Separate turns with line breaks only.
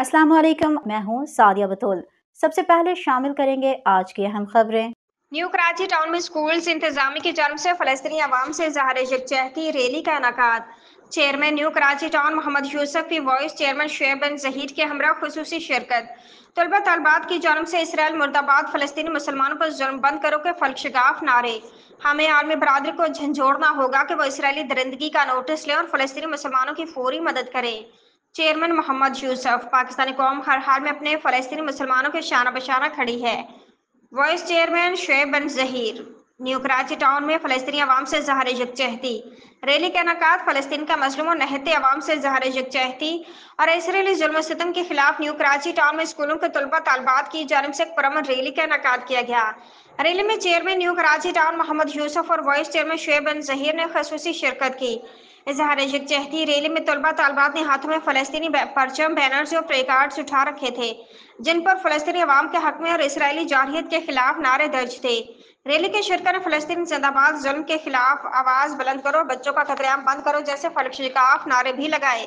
अस्सलाम वालेकुम, मैं हूँ सादिया बतौल। सबसे पहले शामिल करेंगे आज की अहम खबरें।
न्यू कराची टाउन में स्कूल्स इंतजामी की जानब से फलस्तीनी अवाम से इजहार यकजहती रैली का इनेकाद। Chairman new Karachi town Mohammad Yousuf की वॉइस चेयरमैन शुएब बिन जहीर के हमरा खुसूसी शिरकत। तलबा तलबात की जानब से इसराइल मुर्दाबाद, फलस्तीनी मुसलमानों पर जुल्म बंद करो के फलशगाफ नारे। हमें आलमी बरादरी को झंझोड़ना होगा कि वो इसराइली दरिंदगी का नोटिस लें और फलस्तीनी मुसलमानों की फौरी मदद करें। चेयरमैन मोहम्मद यूसुफ, पाकिस्तानी कौम हर हाल में अपने फलस्तीनी मुसलमानों के शाना बशाना खड़ी है। Vice chairman Shoaib bin Zaheer. New Karachi town में फलस्तीनी अवाम से इजहार यकजहती रैली का इनेकाद। फलस्तीन का मजलूम और नहते अवाम से इजहार यकजहती और इसराइली जुल्म सितम के खिलाफ न्यू कराची टाउन में स्कूलों के तलबा तालबात की जानिब से एक पुरअमन रैली का इनेकाद किया गया। रैली में chairman new Karachi town Mohammad Yousuf और वाइस चेयरमैन शुएब बिन जहीर ने खसूसी शिरकत की। इजहार यकजहती रैली में तलबा तालबात ने हाथों में फलस्तीनी परचम, बैनर्स और प्ले कार्ड्स उठा रखे थे, जिन पर फलस्तीनी अवाम के हक में और इसराइली जारहियत के खिलाफ नारे दर्ज थे। रैली के शिरकत ने फलस्तीन जिंदाबाद, जुल्म के खिलाफ आवाज बुलंद करो, बच्चों का कत्लेआम बंद करो जैसे फलशगाफ नारे भी लगाए।